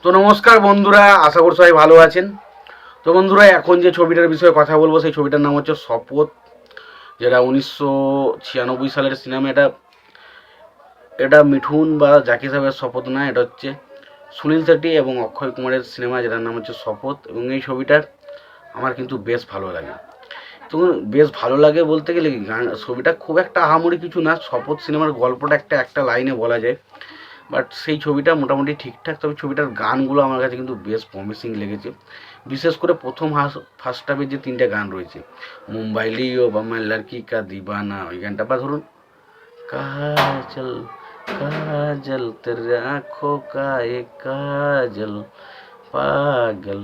তো নমস্কার বন্ধুরা, আশা করি সবাই ভালো আছেন। তো বন্ধুরা, এখন যে ছবিটার বিষয়ে কথা বলবো সেই ছবিটার নাম হচ্ছে শপথ, যেটা 1996 সালের সিনেমা। এটা মিঠুন বা জাকি সাহেবের শপথ না, এটা হচ্ছে সুনীল শেট্টি এবং অক্ষয় কুমারের সিনেমা, যেটার নাম হচ্ছে শপথ। এবং এই ছবিটার আমার কিন্তু বেশ ভালো লাগে। তো বেশ ভালো লাগে বলতে গেলে কি, ছবিটা খুব একটা আহামরি কিছু না। শপথ সিনেমার গল্পটা একটা লাইনে বলা যায়, বাট সেই ছবিটা মোটামুটি ঠিকঠাক। তবে ছবিটার গানগুলো আমার কাছে কিন্তু বেশ প্রমিসিং লেগেছে। বিশেষ করে প্রথম ফার্স্ট হাফে যে তিনটে গান রয়েছে, মুম্বাই লিও বা মাই লড়কি কা দিবানা, ওই গানটা, বা ধরুন কাজল কাজল তেরে আঁখো কা এ কাজল পাগল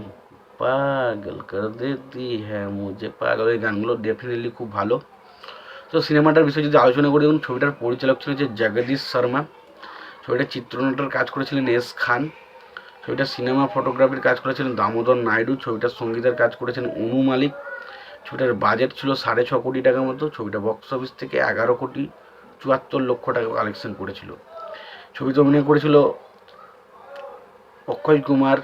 পাগল কর দেতি হ্যাঁ মুঝে পাগল, এই গানগুলো ডেফিনেটলি খুব ভালো। তো সিনেমাটার বিষয়ে যদি আলোচনা করি, দেখুন ছবিটার পরিচালক ছিল যে জগদীশ শর্মা। ছবিটার চিত্রনাট্যের কাজ করেছিলেন এস খান। ছবিটার সিনেমা ফটোগ্রাফির কাজ করেছিলেন দামোদর নাইডু। ছবিটার সঙ্গীতের কাজ করেছেন অনু মালিক। ছবিটার বাজেট ছিল 6.5 কোটি টাকা মতো। ছবিটা বক্স অফিস থেকে 11,74,00,000 টাকা কালেকশন করেছিল। ছবিতে অভিনয় করেছিল অক্ষয় কুমার,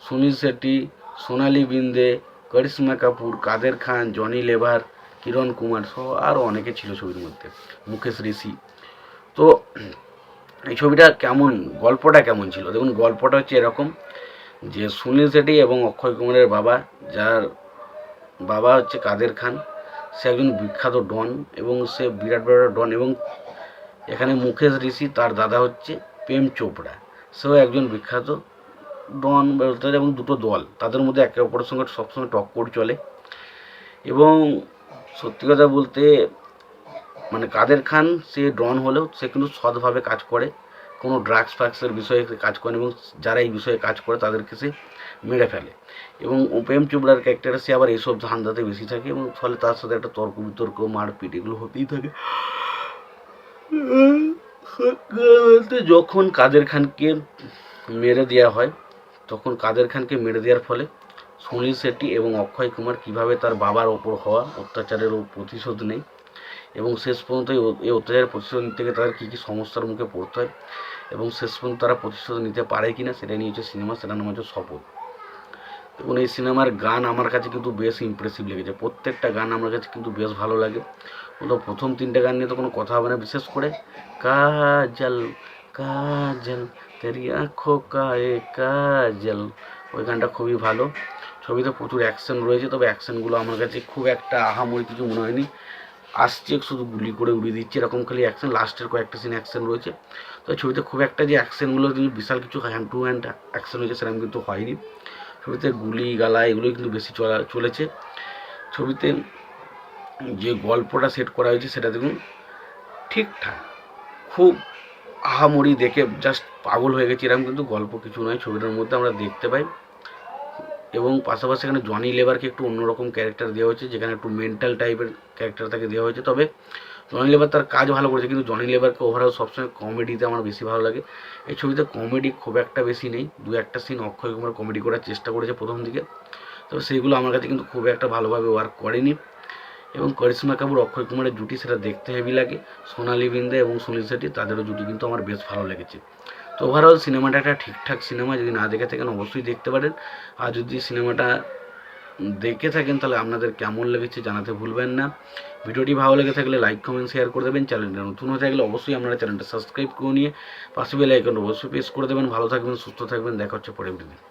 সুনীল শেট্টি, সোনালি বিন্দে, করিশ্মা কাপুর, কাদের খান, জনি লেভার, কিরণ কুমার সহ আরও অনেকে ছিল ছবির মধ্যে, মুকেশ ঋষি। তো এই ছবিটা কেমন, গল্পটা কেমন ছিল, দেখুন গল্পটা হচ্ছে এরকম যে সুনীল শেট্টি এবং অক্ষয় কুমারের বাবা, যার বাবা হচ্ছে কাদের খান, সে একজন বিখ্যাত ডন এবং সে বিরাট বড় ডন। এবং এখানে মুকেশ ঋষি, তার দাদা হচ্ছে প্রেম চোপড়া, সেও একজন বিখ্যাত ডন বলতে। এবং দুটো দল, তাদের মধ্যে একে অপরের সঙ্গে সবসময় টক্কর চলে। এবং সত্যি কথা বলতে, মানে কাদের খান সে ডন হলেও সে কিন্তু সৎভাবে কাজ করে, কোনো ড্রাগস ফ্রাগসের বিষয়ে কাজ করেন, এবং যারা এই বিষয়ে কাজ করে তাদেরকে সে মেরে ফেলে। এবং প্রেম চোপড়ার ক্যারেক্টারে সে আবার এইসব ধান্দাতে বেশি থাকে, এবং ফলে তার সাথে একটা তর্ক বিতর্ক, মারপিট এগুলো হতেই থাকে। যখন কাদের খানকে মেরে দেওয়া হয়, তখন কাদের খানকে মেরে দেওয়ার ফলে সুনীল শেট্টি এবং অক্ষয় কুমার কীভাবে তার বাবার ওপর হওয়া অত্যাচারের প্রতিশোধ নেয়, এবং শেষ পর্যন্ত এই অত্যাচারের প্রতিশোধ নিতে গিয়ে তাদের কী কী সমস্যার মুখে পড়তে হয়, এবং শেষ পর্যন্ত তারা প্রতিশোধ নিতে পারে কি না, সেটা নিয়ে হচ্ছে সিনেমা, সেটার নাম হচ্ছে শপথ। এবং এই সিনেমার গান আমার কাছে কিন্তু বেশ ইমপ্রেসিভ লেগেছে। প্রত্যেকটা গান আমার কাছে কিন্তু বেশ ভালো লাগে। তো প্রথম তিনটে গান নিয়ে তো কোনো কথা হবে না, বিশেষ করে কাজল কাজল তেরি আঁখো কা এ কাজল, ওই গানটা খুবই ভালো। ছবিতে প্রচুর অ্যাকশন রয়েছে, তবে অ্যাকশনগুলো আমার কাছে খুব একটা আহামরি কিছু মনে হয়নি। আসছে শুধু গুলি করে উড়িয়ে দিচ্ছে এরকম খালি অ্যাকশন, লাস্টের কয়েকটা সিন অ্যাকশন রয়েছে। তো ছবিতে খুব একটা যে অ্যাকশনগুলো বিশাল কিছু হ্যান্ড টু হ্যান্ড অ্যাকশন হয়েছে সেরকম কিন্তু হয়নি। ছবিতে গুলি গালা এগুলোই কিন্তু বেশি চলেছে। ছবিতে যে গল্পটা সেট করা হয়েছে সেটা দেখুন ঠিকঠাক, খুব আহামরি দেখে জাস্ট পাগল হয়ে গেছি এরকম কিন্তু গল্প কিছু নয় ছবিটার মধ্যে আমরা দেখতে পাই। এবং পাশাপাশি এখানে জনি লেভারকে একটু অন্যরকম ক্যারেক্টার দেওয়া হয়েছে, যেখানে একটু মেন্টাল টাইপের ক্যারেক্টার তাকে দেওয়া হয়েছে। তবে জনি লেভার তার কাজ ভালো করেছে, কিন্তু জনি লেভারকে ওভারঅল সবসময় কমেডিতে আমার বেশি ভালো লাগে। এই ছবিতে কমেডি খুব একটা বেশি নেই, দু একটা সিন অক্ষয় কুমার কমেডি করার চেষ্টা করেছে প্রথম দিকে, তবে সেইগুলো আমার কাছে কিন্তু খুব একটা ভালোভাবে ওয়ার্ক করেনি। এবং করিশ্মা কাপুর অক্ষয় কুমারের জুটি, সেটা দেখতে হেভি লাগে। সোনালি বিন্দে এবং সুনীল শেট্টি, তাদেরও জুটি কিন্তু আমার বেশ ভালো লেগেছে। তো ওভারঅল সিনেমাটা একটা ঠিকঠাক সিনেমা, যদি না দেখে থাকেন অবশ্যই দেখতে পারেন। আর যদি সিনেমাটা দেখে থাকেন তাহলে আপনাদের কেমন লেগেছে জানাতে ভুলবেন না। ভিডিওটি ভালো লেগে থাকলে লাইক কমেন্ট শেয়ার করে দেবেন। চ্যানেলটা নতুন হয়ে থাকলে অবশ্যই আপনারা চ্যানেলটা সাবস্ক্রাইব করে নিয়ে পাশে বেল আইকন অবশ্যই প্রেস করে দেবেন। ভালো থাকবেন, সুস্থ থাকবেন, দেখা হচ্ছে পরের ভিডিওতে।